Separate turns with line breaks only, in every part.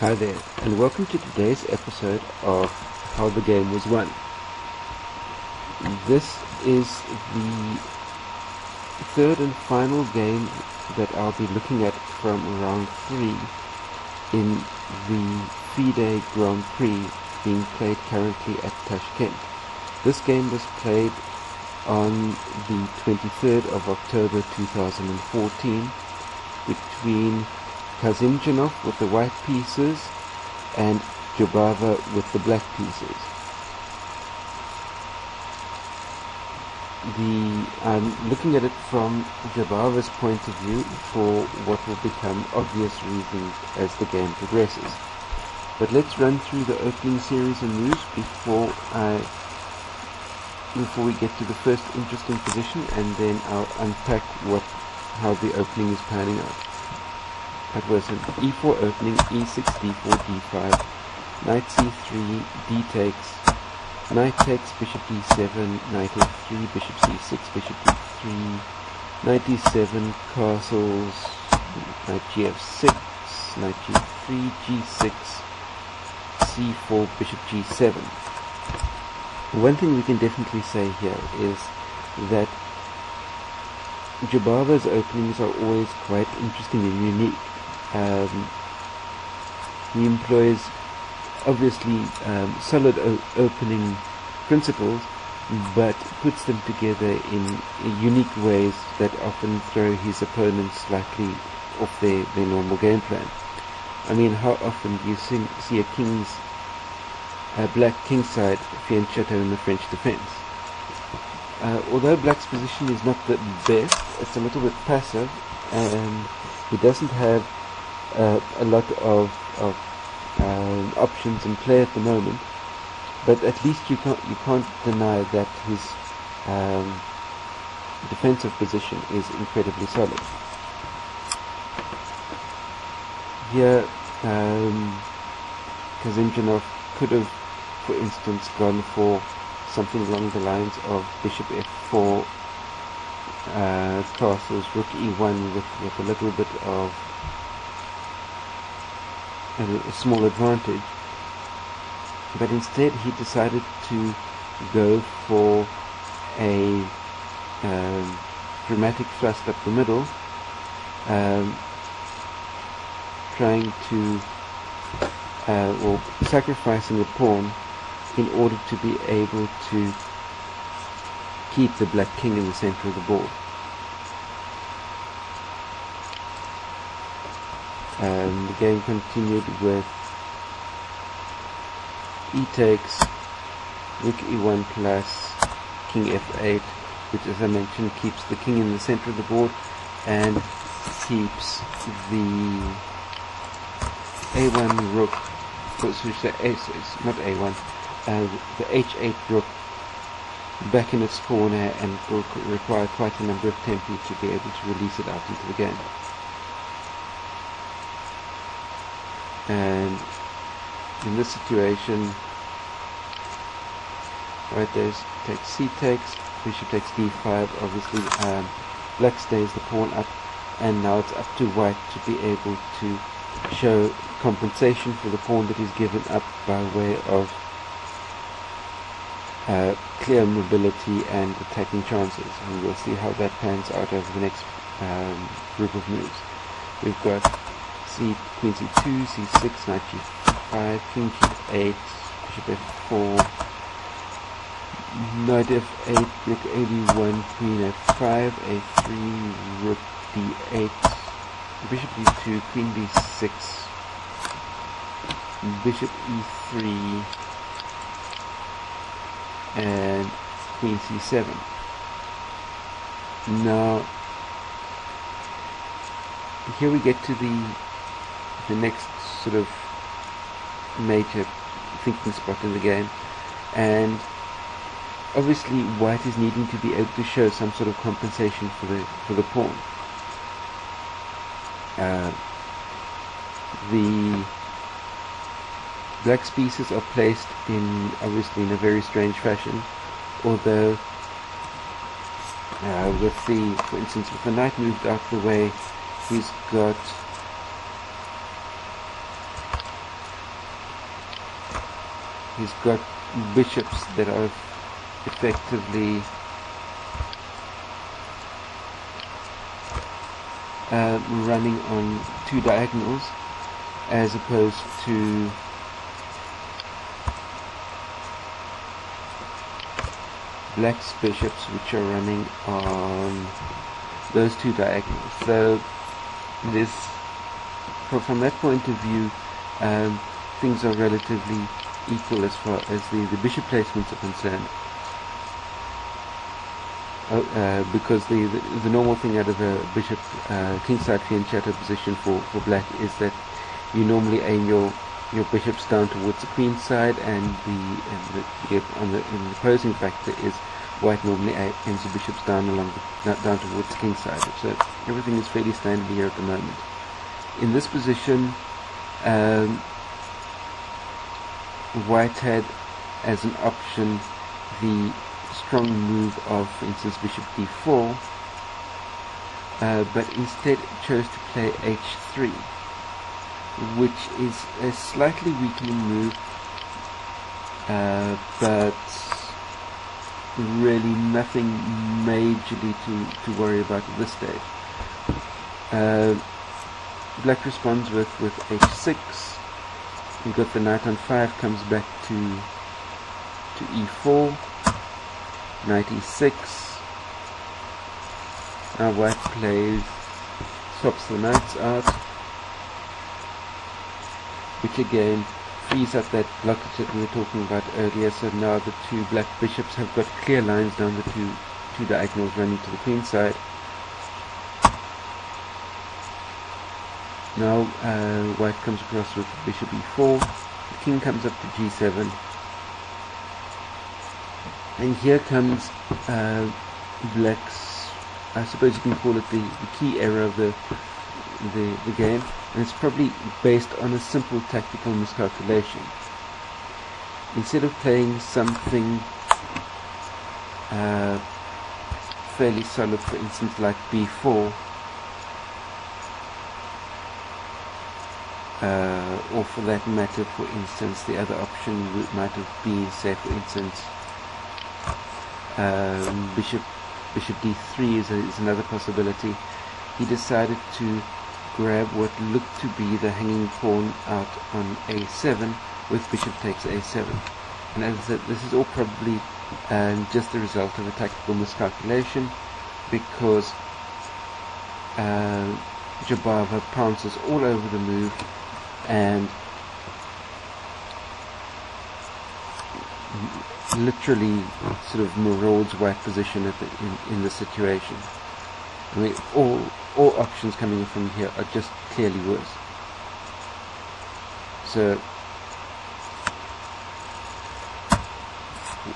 Hi there, and welcome to today's episode of How the Game Was Won. This is the third and final game that I'll be looking at from round 3 in the FIDE Grand Prix being played currently at Tashkent. This game was played on the 23rd of October 2014 between Kasimdzhanov with the white pieces and Jobava with the black pieces. I'm looking at it from Jobava's point of view for what will become obvious reasons as the game progresses. But let's run through the opening series and moves before we get to the first interesting position, and then I'll unpack how the opening is panning out. That was an e4 opening, e6, d4, d5, knight c3, d takes, knight takes, bishop d7, knight f3, bishop c6, bishop d3, knight d7, castles, knight gf6, knight g3, g6, c4, bishop g7. One thing we can definitely say here is that Jobava's openings are always quite interesting and unique. He employs obviously solid opening principles, but puts them together in unique ways that often throw his opponents slightly off their normal game plan. I mean, how often do you see a black kingside fianchetto in the French defense? Although black's position is not the best, it's a little bit passive, and he doesn't have a lot of options in play at the moment, but at least you can't deny that his defensive position is incredibly solid. Here, Kasimdzhanov could have, for instance, gone for something along the lines of bishop f4, castles, rook e1 with a little bit of a small advantage, but instead he decided to go for a dramatic thrust up the middle, trying to sacrificing a pawn in order to be able to keep the black king in the center of the board. The game continued with e takes, rook e1 plus king f8, which, as I mentioned, keeps the king in the center of the board and keeps the a1 rook, not a1, the h8 rook back in its corner, and will require quite a number of tempi to be able to release it out into the game. And in this situation, right, there's takes c takes, bishop takes d5, obviously black stays the pawn up, and now it's up to white to be able to show compensation for the pawn that is given up by way of clear mobility and attacking chances, and we'll see how that pans out over the next group of moves. We've got queen c2, c6, knight g5, king g8, bishop f4, knight f8, rook ad1, queen f5, a3, rook d8, bishop d2, queen b6, bishop e3, and queen c7. Now, here we get to the next sort of major thinking spot in the game, and obviously white is needing to be able to show some sort of compensation for the pawn. The black's pieces are placed obviously in a very strange fashion, although for instance, with the knight moved out the way, he's got he's got bishops that are effectively running on two diagonals, as opposed to black's bishops, which are running on those two diagonals. So this, from that point of view, things are relatively equal as far as the bishop placements are concerned. Because the normal thing out of a bishop kingside fianchetto position for black is that you normally aim your bishops down towards the queen side, and the opposing factor is white normally aims the bishops down down towards the king side. So everything is fairly standard here at the moment. In this position, white had as an option the strong move of, for instance, bishop d4, but instead chose to play h3, which is a slightly weakening move, but really nothing majorly to worry about at this stage. Black responds with h6. We've got the knight on 5 comes back to e4, knight e6. Now white plays, swaps the knights out, which again frees up that blockage that we were talking about earlier. So now the two black bishops have got clear lines down the two diagonals running to the queen side. Now white comes across with bishop e4, the king comes up to g7, and here comes black's, I suppose you can call it the key error of the game, and it's probably based on a simple tactical miscalculation. Instead of playing something fairly solid, for instance like b4, or for that matter, for instance, the other option might have been, say, for instance, bishop d3 is another possibility. He decided to grab what looked to be the hanging pawn out on a7 with bishop takes a7. And as I said, this is all probably just the result of a tactical miscalculation, because Jobava pounces all over the move and literally sort of marauds white position in the situation. I mean, all options coming in from here are just clearly worse. So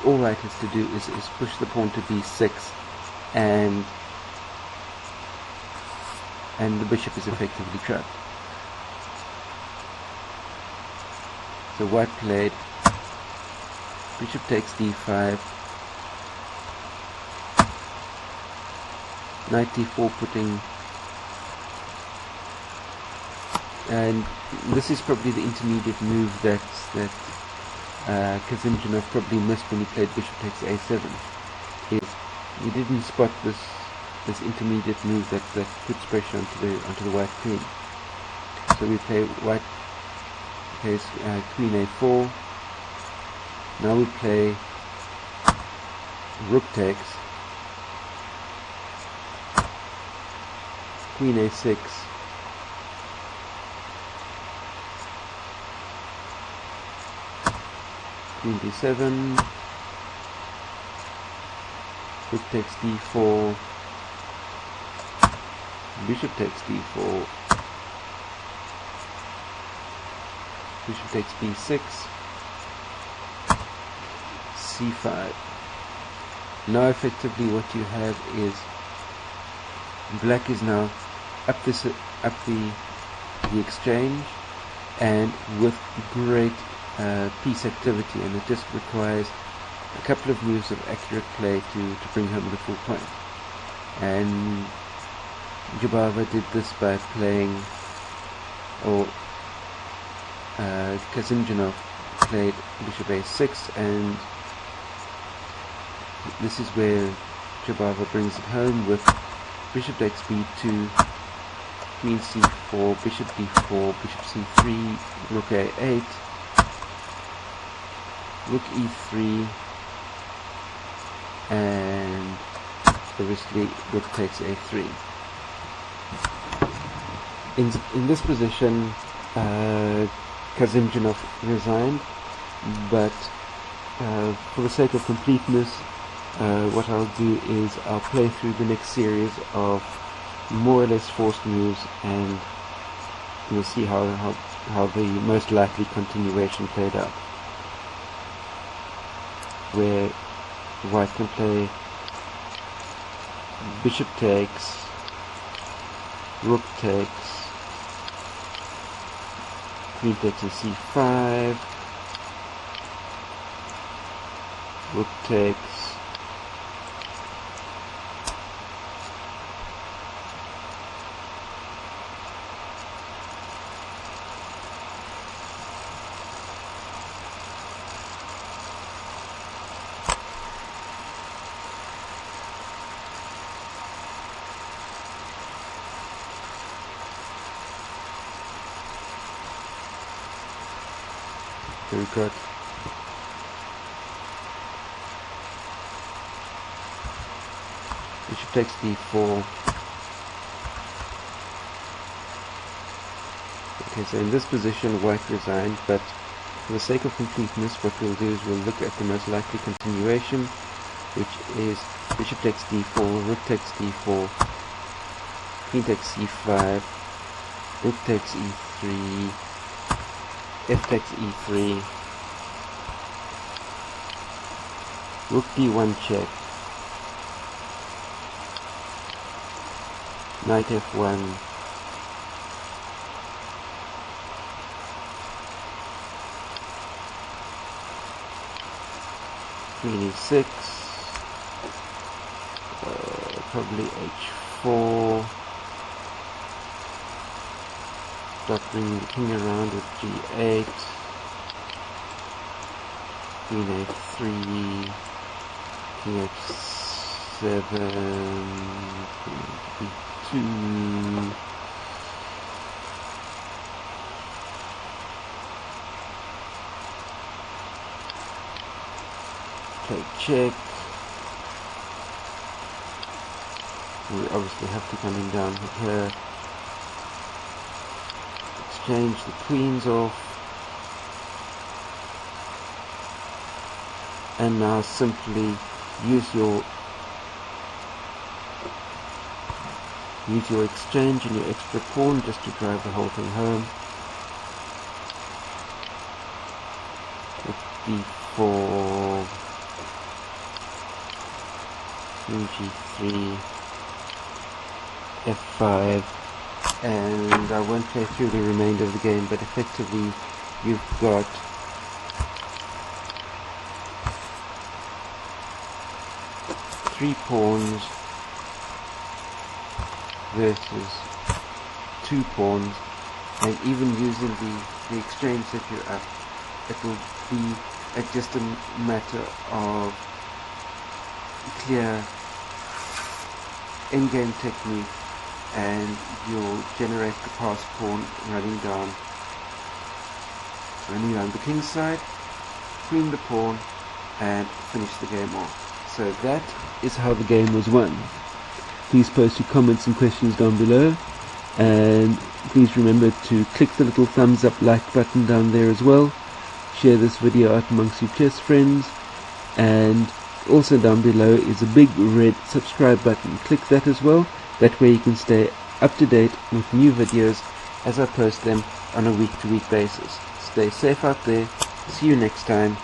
all white has to do is push the pawn to b6, and the bishop is effectively trapped. So white played bishop takes d5, knight d4 putting, and this is probably the intermediate move that Kasimdzhanov probably missed when he played bishop takes a7. Is he didn't spot this intermediate move that puts pressure onto the white queen. So we play white plays queen a4. Now we play rook takes, queen a6, queen d7, rook takes d4, bishop takes d4, bishop takes b6, c5. Now effectively what you have is black is now up the exchange, and with great piece activity, and it just requires a couple of moves of accurate play to bring home the full point. And Jobava did this by playing, or Kasimdzhanov played bishop a6, and this is where Jobava brings it home with bishop takes b2, queen c4, bishop d4, bishop c3, rook a8, rook e3, and obviously rook takes a3. In this position, Kasimdzhanov resigned, but for the sake of completeness, what I'll do is I'll play through the next series of more or less forced moves, and we'll see how the most likely continuation played out, where white can play bishop takes, rook takes, queen takes in c5, rook takes, very good. Bishop takes d4. Okay, so in this position white resigned, but for the sake of completeness, what we'll do is we'll look at the most likely continuation, which is bishop takes d4, rook takes d4, queen takes c5, rook takes e3, f takes e3, rook d1 check, knight f1, queen e6, probably h4, start bringing the king around with g8, queen a3, king h7, queen b2, play check. We obviously have to come in down here. Exchange the queens off, and now simply use your exchange and your extra pawn just to drive the whole thing home. With d4, queen g3, f5, and I won't play through the remainder of the game, but effectively you've got three pawns versus two pawns, and even using the exchange that you're up, it will be just a matter of clear in-game technique, and you'll generate the pass pawn running down the king's side, queen the pawn, and finish the game off. So that is how the game was won. Please post your comments and questions down below, and please remember to click the little thumbs up like button down there as well. Share this video out amongst your chess friends, and also down below is a big red subscribe button. Click that as well. That way you can stay up to date with new videos as I post them on a week-to-week basis. Stay safe out there. See you next time.